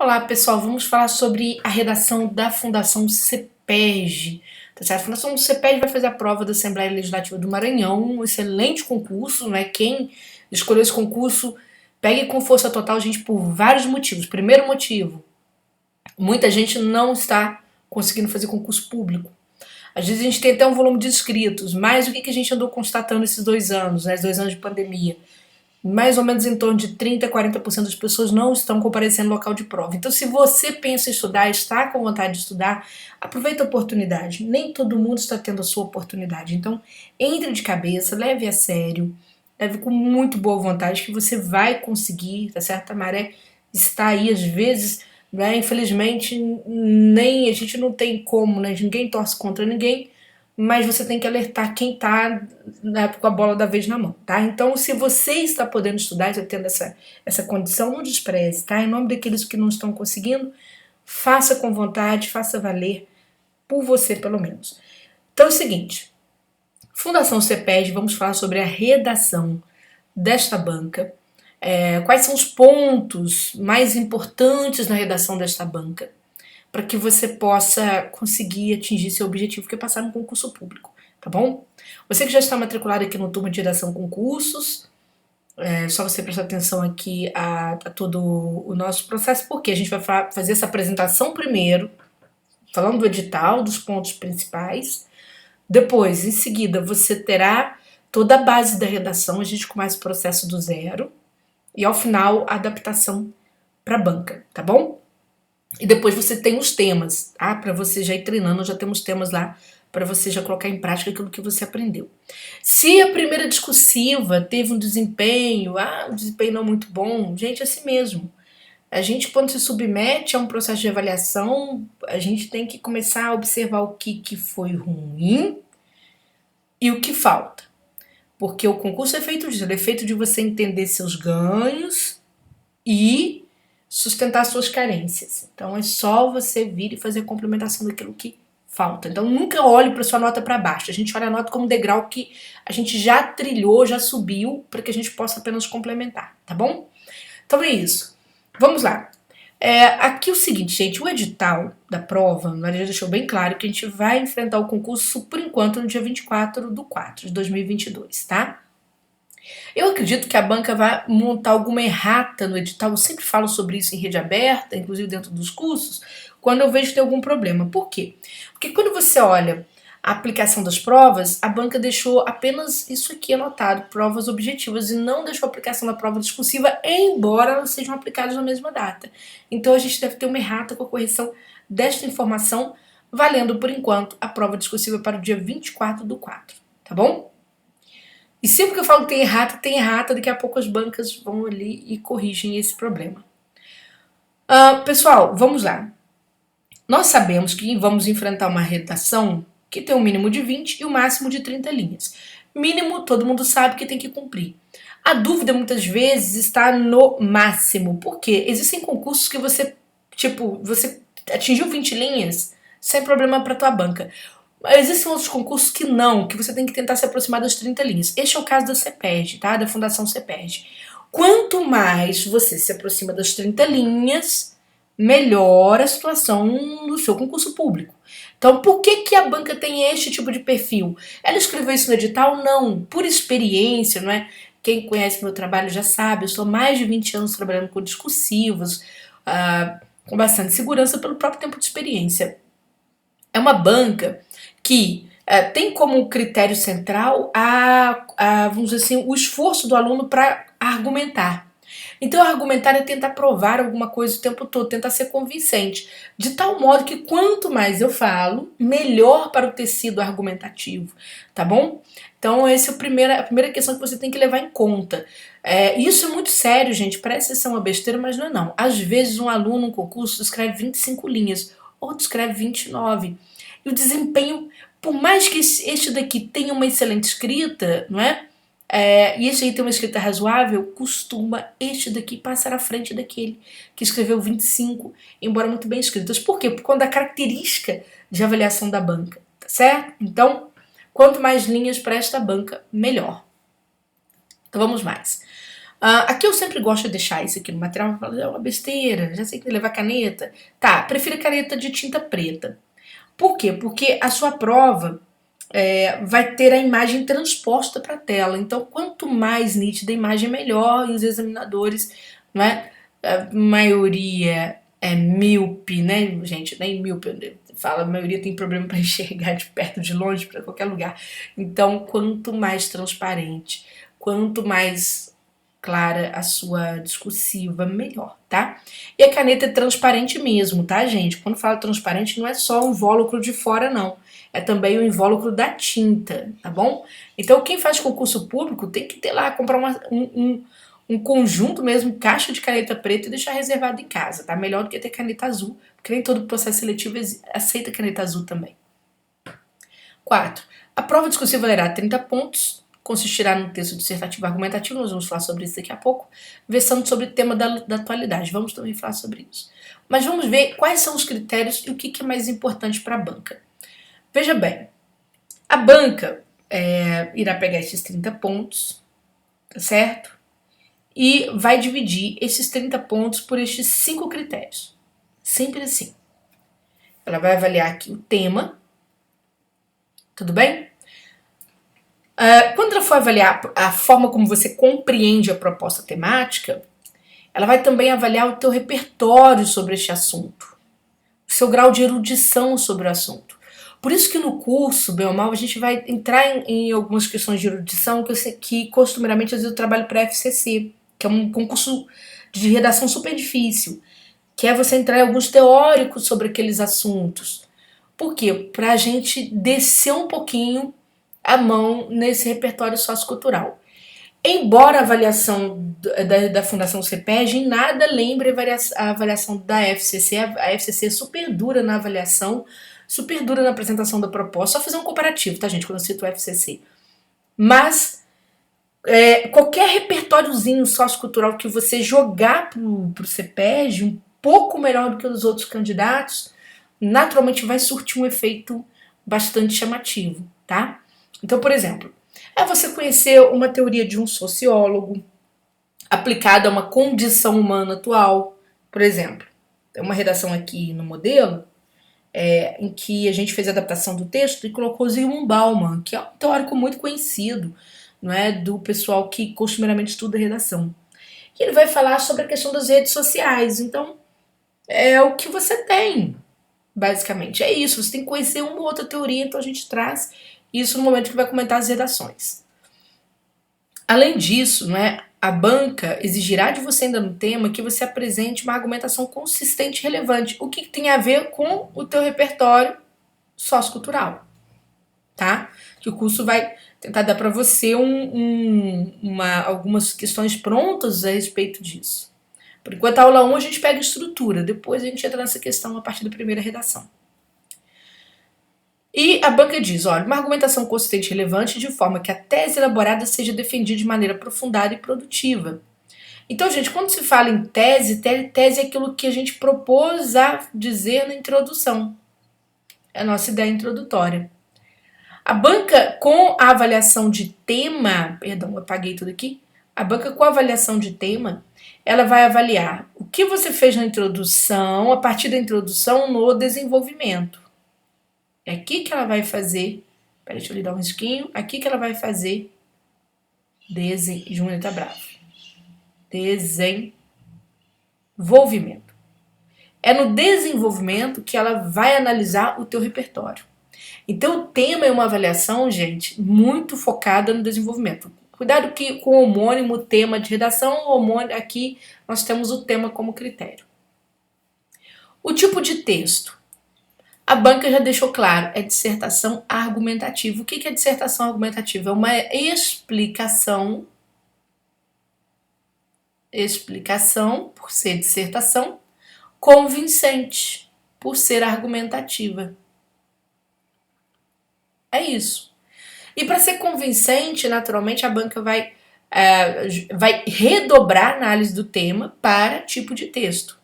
Olá, pessoal. Vamos falar sobre a redação da Fundação CEPEG. Tá certo? A Fundação CEPEG vai fazer a prova da Assembleia Legislativa do Maranhão, um excelente concurso, né? Quem escolheu esse concurso, pegue com força total, gente, por vários motivos. Primeiro motivo, muita gente não está conseguindo fazer concurso público. Às vezes a gente tem até um volume de inscritos, mas o que a gente andou constatando esses 2 anos, né? Os 2 anos de pandemia? Mais ou menos em torno de 30% a 40% das pessoas não estão comparecendo no local de prova. Então, se você pensa em estudar, está com vontade de estudar, aproveita a oportunidade. Nem todo mundo está tendo a sua oportunidade. Então, entre de cabeça, leve a sério, leve com muito boa vontade que você vai conseguir, tá certo? A maré está aí, às vezes, né? Infelizmente, nem a gente não tem como, né? Ninguém torce contra ninguém, mas você tem que alertar quem está, né, com a bola da vez na mão, tá? Então, se você está podendo estudar, está tendo essa condição, não despreze, tá? Em nome daqueles que não estão conseguindo, faça com vontade, faça valer por você, pelo menos. Então é o seguinte, Fundação CEPEG, vamos falar sobre a redação desta banca, quais são os pontos mais importantes na redação desta banca, para que você possa conseguir atingir seu objetivo, que é passar no concurso público, tá bom? Você que já está matriculado aqui no Turma de Redação Concursos, é só você prestar atenção aqui a todo o nosso processo, porque a gente vai fazer essa apresentação primeiro, falando do edital, dos pontos principais. Depois, em seguida, você terá toda a base da redação, a gente começa o processo do zero, e ao final, a adaptação para a banca, tá bom? E depois você tem os temas, tá? Para você já ir treinando, já temos temas lá para você já colocar em prática aquilo que você aprendeu. Se a primeira discursiva teve um desempenho não muito bom, gente, é assim mesmo. A gente, quando se submete a um processo de avaliação, a gente tem que começar a observar o que foi ruim e o que falta. Porque o concurso é feito disso, ele é feito de você entender seus ganhos e sustentar suas carências. Então é só você vir e fazer a complementação daquilo que falta. Então nunca olhe para sua nota para baixo. A gente olha a nota como um degrau que a gente já trilhou, já subiu, para que a gente possa apenas complementar, tá bom? Então é isso. Vamos lá. Aqui o seguinte, gente, o edital da prova, a Maria já deixou bem claro que a gente vai enfrentar o concurso, por enquanto, no dia 24/4 de 2022, tá? Eu acredito que a banca vai montar alguma errata no edital. Eu sempre falo sobre isso em rede aberta, inclusive dentro dos cursos, quando eu vejo que tem algum problema. Por quê? Porque quando você olha a aplicação das provas, a banca deixou apenas isso aqui anotado, provas objetivas, e não deixou a aplicação da prova discursiva, embora elas sejam aplicadas na mesma data. Então a gente deve ter uma errata com a correção desta informação, valendo por enquanto a prova discursiva para o dia 24/4, tá bom? E sempre que eu falo que tem errata, daqui a pouco as bancas vão ali e corrigem esse problema. Pessoal, vamos lá. Nós sabemos que vamos enfrentar uma redação que tem um mínimo de 20 e o máximo de 30 linhas. Mínimo, todo mundo sabe que tem que cumprir. A dúvida, muitas vezes, está no máximo. Por quê? Existem concursos que você atingiu 20 linhas, sem problema para tua banca. Existem outros concursos que não, que você tem que tentar se aproximar das 30 linhas. Este é o caso da CEPEG, tá? Da Fundação CEPEG. Quanto mais você se aproxima das 30 linhas, melhor a situação no seu concurso público. Então, por que a banca tem este tipo de perfil? Ela escreveu isso no edital? Não. Por experiência, não é? Quem conhece meu trabalho já sabe, eu estou há mais de 20 anos trabalhando com discursivos, com bastante segurança pelo próprio tempo de experiência. É uma banca que tem como critério central vamos dizer assim, o esforço do aluno para argumentar. Então, argumentar é tentar provar alguma coisa o tempo todo, tentar ser convincente, de tal modo que quanto mais eu falo, melhor para o tecido argumentativo, tá bom? Então, essa é a primeira questão que você tem que levar em conta. Isso é muito sério, gente, parece ser uma besteira, mas não é não. Às vezes, um aluno, um concurso, escreve 25 linhas, outro escreve 29. E o desempenho, por mais que este daqui tenha uma excelente escrita, não é? E este aí tem uma escrita razoável, costuma este daqui passar à frente daquele que escreveu 25, embora muito bem escritas. Por quê? Por conta da característica de avaliação da banca, tá certo? Então, quanto mais linhas para esta banca, melhor. Então vamos mais. Aqui eu sempre gosto de deixar isso aqui no material, é uma besteira, já sei que levar caneta. Tá, prefiro caneta de tinta preta. Por quê? Porque a sua prova vai ter a imagem transposta para a tela. Então, quanto mais nítida a imagem, melhor. E os examinadores, não é? A maioria é míope, né, gente? Nem míope, fala, a maioria tem problema para enxergar de perto, de longe, para qualquer lugar. Então, quanto mais transparente, quanto mais clara a sua discursiva, melhor, tá? E a caneta é transparente mesmo, tá, gente? Quando fala transparente, não é só um invólucro de fora, não. É também o invólucro da tinta, tá bom? Então, quem faz concurso público tem que ter lá, comprar um conjunto mesmo, caixa de caneta preta e deixar reservado em casa, tá? Melhor do que ter caneta azul, porque nem todo processo seletivo aceita caneta azul também. 4. A prova discursiva valerá 30 pontos, consistirá num texto dissertativo argumentativo, nós vamos falar sobre isso daqui a pouco, versando sobre o tema da atualidade, vamos também falar sobre isso. Mas vamos ver quais são os critérios e o que é mais importante para a banca. Veja bem, a banca irá pegar esses 30 pontos, tá certo? E vai dividir esses 30 pontos por estes 5 critérios. Sempre assim. Ela vai avaliar aqui o tema, tudo bem? Quando ela for avaliar a forma como você compreende a proposta temática, ela vai também avaliar o teu repertório sobre este assunto, o seu grau de erudição sobre o assunto. Por isso que no curso, bem ou mal, a gente vai entrar em algumas questões de erudição que costumeiramente às vezes eu trabalho para a FCC, que é um concurso de redação super difícil, que é você entrar em alguns teóricos sobre aqueles assuntos. Por quê? Para a gente descer um pouquinho a mão nesse repertório sociocultural. Embora a avaliação da Fundação CEPEG em nada lembre a avaliação da FCC, a FCC é super dura na avaliação, super dura na apresentação da proposta. Só fazer um comparativo, tá, gente, quando eu cito o FCC. Mas qualquer repertóriozinho sociocultural que você jogar pro CEPEG, um pouco melhor do que os outros candidatos, naturalmente vai surtir um efeito bastante chamativo, tá? Então, por exemplo, é você conhecer uma teoria de um sociólogo aplicada a uma condição humana atual. Por exemplo, tem uma redação aqui no modelo em que a gente fez a adaptação do texto e colocou Zygmunt Bauman, que é um teórico muito conhecido, não é, do pessoal que costumeiramente estuda redação. E ele vai falar sobre a questão das redes sociais. Então, é o que você tem, basicamente. É isso, você tem que conhecer uma ou outra teoria, então a gente traz isso no momento que vai comentar as redações. Além disso, né, a banca exigirá de você ainda no tema que você apresente uma argumentação consistente e relevante, o que tem a ver com o teu repertório sociocultural, tá? Que o curso vai tentar dar para você algumas questões prontas a respeito disso. Por enquanto, a aula 1 a gente pega estrutura, depois a gente entra nessa questão a partir da primeira redação. E a banca diz, olha, uma argumentação consistente e relevante de forma que a tese elaborada seja defendida de maneira aprofundada e produtiva. Então, gente, quando se fala em tese é aquilo que a gente propôs a dizer na introdução. É a nossa ideia introdutória. A banca com a avaliação de tema, perdão, eu apaguei tudo aqui. A banca com a avaliação de tema, ela vai avaliar o que você fez na introdução, a partir da introdução no desenvolvimento. É aqui que ela vai fazer, peraí, deixa eu lhe dar um risquinho, aqui que ela vai fazer Júnior tá bravo. Desenvolvimento. É no desenvolvimento que ela vai analisar o teu repertório. Então o tema é uma avaliação, gente, muito focada no desenvolvimento. Cuidado que com o homônimo, tema de redação, homônimo, aqui nós temos o tema como critério. O tipo de texto. A banca já deixou claro, é dissertação argumentativa. O que é dissertação argumentativa? É uma explicação, por ser dissertação, convincente, por ser argumentativa. É isso. E para ser convincente, naturalmente, a banca vai redobrar a análise do tema para tipo de texto.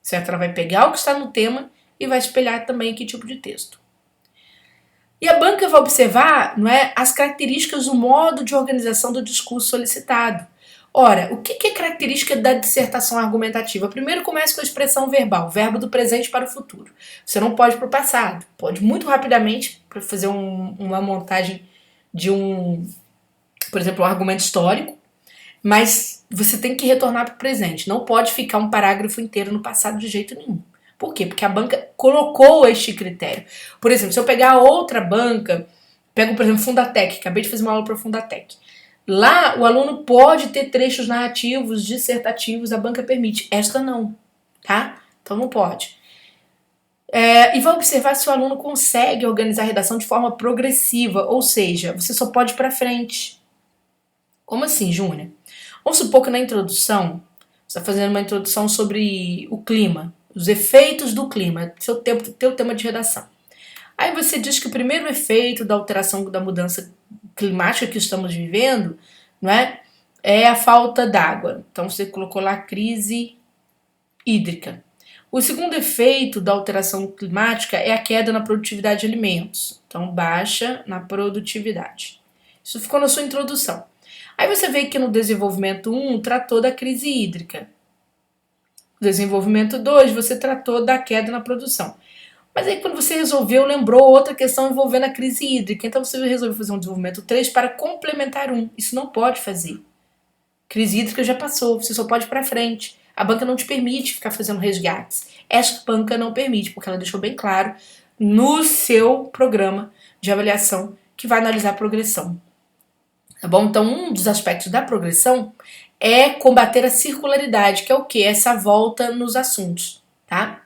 Certo? Ela vai pegar o que está no tema e vai espelhar também que tipo de texto. E a banca vai observar, não é, as características do modo de organização do discurso solicitado. Ora, o que é característica da dissertação argumentativa? Primeiro começa com a expressão verbal, verbo do presente para o futuro. Você não pode para o passado, pode muito rapidamente para fazer uma montagem de por exemplo, um argumento histórico, mas você tem que retornar para o presente. Não pode ficar um parágrafo inteiro no passado de jeito nenhum. Por quê? Porque a banca colocou este critério. Por exemplo, se eu pegar outra banca, pego, por exemplo, Fundatec, acabei de fazer uma aula para Fundatec. Lá, o aluno pode ter trechos narrativos, dissertativos, a banca permite. Esta não, tá? Então não pode. E vai observar se o aluno consegue organizar a redação de forma progressiva, ou seja, você só pode ir para frente. Como assim, Júnior? Vamos supor que na introdução, você está fazendo uma introdução sobre o clima, os efeitos do clima, teu tema de redação. Aí você diz que o primeiro efeito da alteração da mudança climática que estamos vivendo, não é a falta d'água. Então você colocou lá crise hídrica. O segundo efeito da alteração climática é a queda na produtividade de alimentos. Então baixa na produtividade. Isso ficou na sua introdução. Aí você vê que no desenvolvimento 1 tratou da crise hídrica. No desenvolvimento 2 você tratou da queda na produção. Mas aí quando você lembrou outra questão envolvendo a crise hídrica. Então você resolveu fazer um desenvolvimento 3 para complementar 1. Isso não pode fazer. Crise hídrica já passou, você só pode ir para frente. A banca não te permite ficar fazendo resgates. Esta banca não permite, porque ela deixou bem claro no seu programa de avaliação que vai analisar a progressão. Tá bom? Então, um dos aspectos da progressão é combater a circularidade, que é o quê? Essa volta nos assuntos, tá?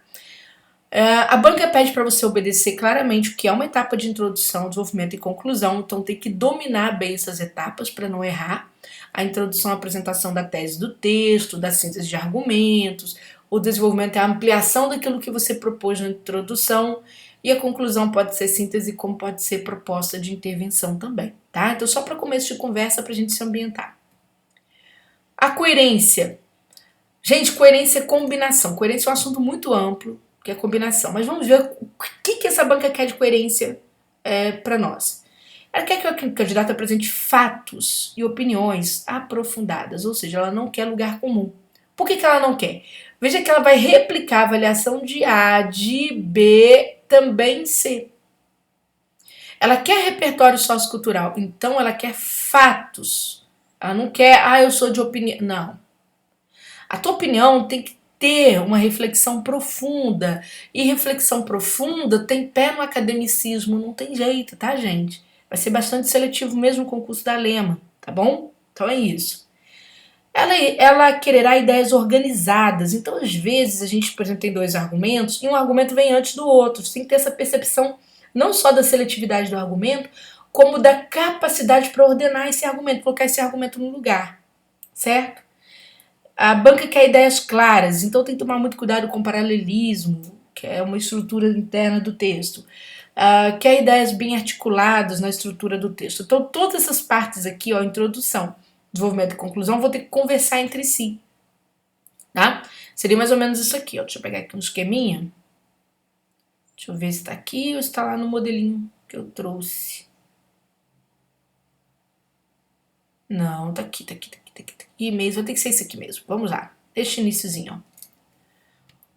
A banca pede para você obedecer claramente o que é uma etapa de introdução, desenvolvimento e conclusão, então tem que dominar bem essas etapas para não errar. A introdução, a apresentação da tese do texto, da síntese de argumentos, o desenvolvimento é a ampliação daquilo que você propôs na introdução e a conclusão pode ser síntese, como pode ser proposta de intervenção também, tá? Então, só para começo de conversa, para a gente se ambientar. A coerência. Gente, coerência é combinação. Coerência é um assunto muito amplo, que é combinação. Mas vamos ver o que essa banca quer de coerência para nós. Ela quer que o candidato apresente fatos e opiniões aprofundadas, ou seja, ela não quer lugar comum. Por que ela não quer? Veja que ela vai replicar a avaliação de A, de B, também C. Ela quer repertório sociocultural, então ela quer fatos. Ela não quer, eu sou de opinião. Não. A tua opinião tem que ter uma reflexão profunda. E reflexão profunda tem pé no academicismo, não tem jeito, tá, gente? Vai ser bastante seletivo mesmo o concurso da Lema, tá bom? Então é isso. Ela quererá ideias organizadas. Então, às vezes, a gente, por exemplo, tem dois argumentos e um argumento vem antes do outro. Você tem que ter essa percepção não só da seletividade do argumento, como da capacidade para ordenar esse argumento, colocar esse argumento no lugar, certo? A banca quer ideias claras, então tem que tomar muito cuidado com o paralelismo, que é uma estrutura interna do texto. Quer ideias bem articuladas na estrutura do texto. Então, todas essas partes aqui, introdução, desenvolvimento e conclusão, vão ter que conversar entre si. Tá? Seria mais ou menos isso aqui. Deixa eu pegar aqui um esqueminha. Deixa eu ver se está aqui ou se está lá no modelinho que eu trouxe. Não, tá aqui. E-mails, vai ter que ser isso aqui mesmo. Vamos lá. Este iniciozinho.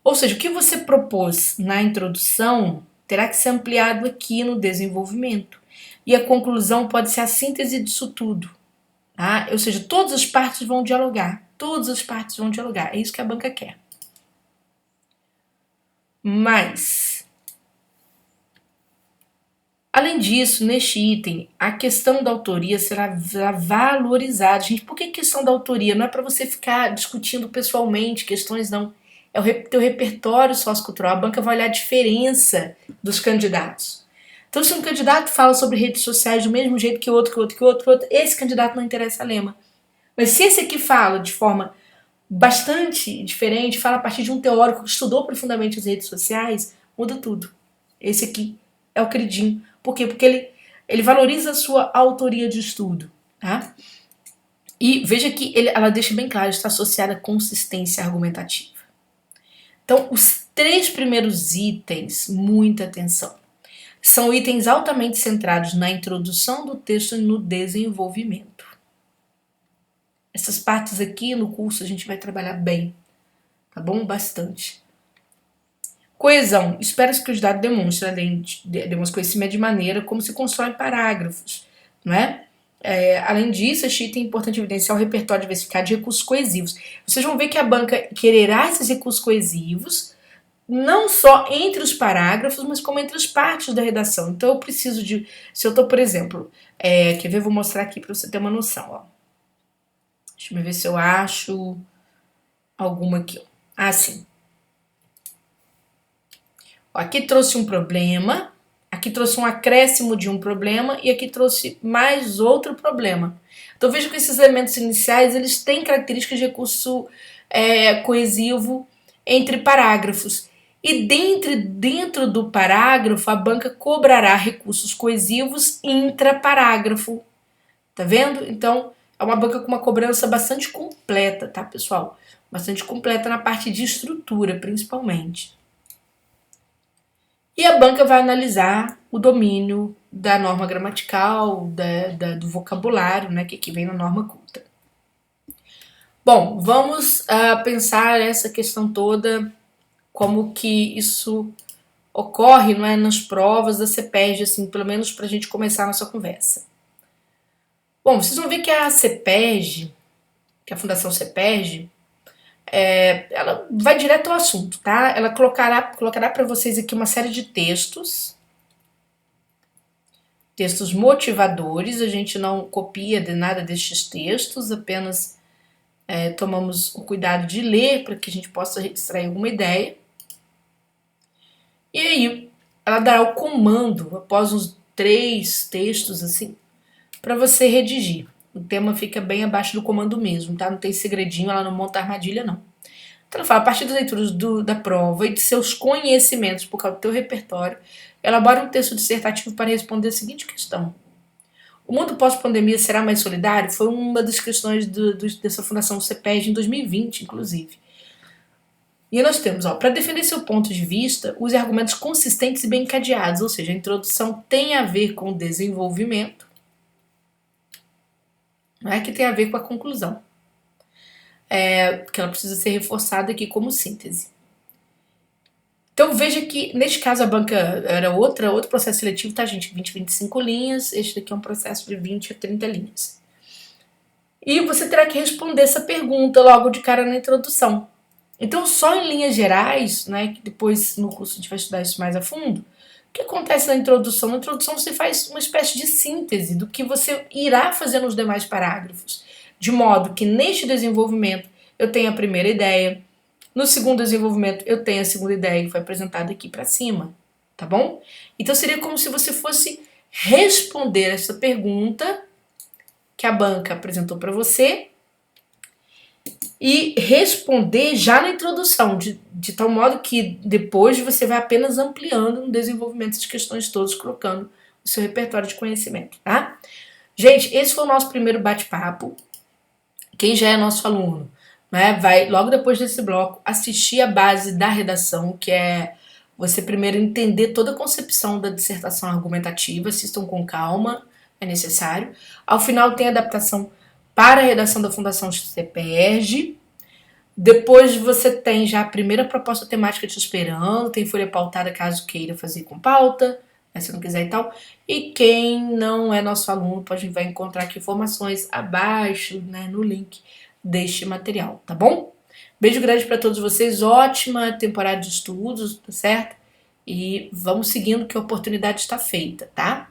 Ou seja, o que você propôs na introdução terá que ser ampliado aqui no desenvolvimento. E a conclusão pode ser a síntese disso tudo. Tá? Ou seja, todas as partes vão dialogar. Todas as partes vão dialogar. É isso que a banca quer. Mas, além disso, neste item, a questão da autoria será valorizada. Gente, por que questão da autoria? Não é para você ficar discutindo pessoalmente questões, não. É o teu repertório sociocultural. A banca vai olhar a diferença dos candidatos. Então, se um candidato fala sobre redes sociais do mesmo jeito que outro, esse candidato não interessa a Lema. Mas se esse aqui fala de forma bastante diferente, fala a partir de um teórico que estudou profundamente as redes sociais, muda tudo. Esse aqui é o queridinho. Por quê? Porque ele valoriza a sua autoria de estudo. Tá? E veja que ela deixa bem claro, está associada à consistência argumentativa. Então, os 3 primeiros itens, muita atenção, são itens altamente centrados na introdução do texto e no desenvolvimento. Essas partes aqui no curso a gente vai trabalhar bem, tá bom? Bastante. Coesão. Espera-se que os dados demonstrem, além de conhecimento de maneira como se constroem parágrafos, não é? Além disso, a Chita é importante evidenciar o repertório diversificado de recursos coesivos. Vocês vão ver que a banca quererá esses recursos coesivos, não só entre os parágrafos, mas como entre as partes da redação. Então, eu preciso de... Se eu estou, por exemplo... quer ver? Vou mostrar aqui para você ter uma noção. Ó. Deixa eu ver se eu acho alguma aqui. Ó. Ah, sim. Ó, aqui trouxe um problema, aqui trouxe um acréscimo de um problema e aqui trouxe mais outro problema. Então, veja que esses elementos iniciais, eles têm características de recurso coesivo entre parágrafos. E dentro do parágrafo, a banca cobrará recursos coesivos intraparágrafo. Tá vendo? Então, é uma banca com uma cobrança bastante completa, tá, pessoal? Bastante completa na parte de estrutura, principalmente. E a banca vai analisar o domínio da norma gramatical, do vocabulário, né, que vem na norma culta. Bom, vamos pensar essa questão toda, como que isso ocorre, não é, nas provas da CEPERJ, assim, pelo menos para a gente começar a nossa conversa. Bom, vocês vão ver que a CEPERJ, que é a Fundação CEPERJ, ela vai direto ao assunto, tá? Ela colocará para vocês aqui uma série de textos motivadores. A gente não copia de nada destes textos, apenas tomamos o cuidado de ler para que a gente possa extrair alguma ideia. E aí, ela dará o comando, após uns 3 textos, assim, para você redigir. O tema fica bem abaixo do comando mesmo, tá? Não tem segredinho, ela não monta armadilha, não. Então ela fala, a partir das leituras da prova e de seus conhecimentos por causa do teu repertório, elabora um texto dissertativo para responder a seguinte questão. O mundo pós-pandemia será mais solidário? Foi uma das questões dessa Fundação CEPERJ em 2020, inclusive. E nós temos, para defender seu ponto de vista, use argumentos consistentes e bem encadeados, ou seja, a introdução tem a ver com o desenvolvimento, não é que tem a ver com a conclusão. Que ela precisa ser reforçada aqui como síntese. Então veja que, neste caso, a banca era outro processo seletivo, tá, gente? 20 a 25 linhas, este daqui é um processo de 20 a 30 linhas. E você terá que responder essa pergunta logo de cara na introdução. Então, só em linhas gerais, né, que depois no curso a gente vai estudar isso mais a fundo, o que acontece na introdução? Na introdução você faz uma espécie de síntese do que você irá fazer nos demais parágrafos, de modo que neste desenvolvimento eu tenho a primeira ideia, no segundo desenvolvimento eu tenho a segunda ideia que foi apresentada aqui para cima, tá bom? Então seria como se você fosse responder essa pergunta que a banca apresentou para você e responder já na introdução, de tal modo que depois você vai apenas ampliando no desenvolvimento das questões todas, colocando o seu repertório de conhecimento, tá? Gente, esse foi o nosso primeiro bate-papo. Quem já é nosso aluno, né, vai logo depois desse bloco assistir a base da redação, que é você primeiro entender toda a concepção da dissertação argumentativa, assistam com calma, é necessário. Ao final tem a adaptação para a redação da Fundação CEPERJ. Depois você tem já a primeira proposta temática te esperando, tem folha pautada caso queira fazer com pauta, né, se não quiser e tal. E quem não é nosso aluno vai encontrar aqui informações abaixo, né, no link deste material, tá bom? Beijo grande para todos vocês, ótima temporada de estudos, tá certo? E vamos seguindo que a oportunidade está feita, tá?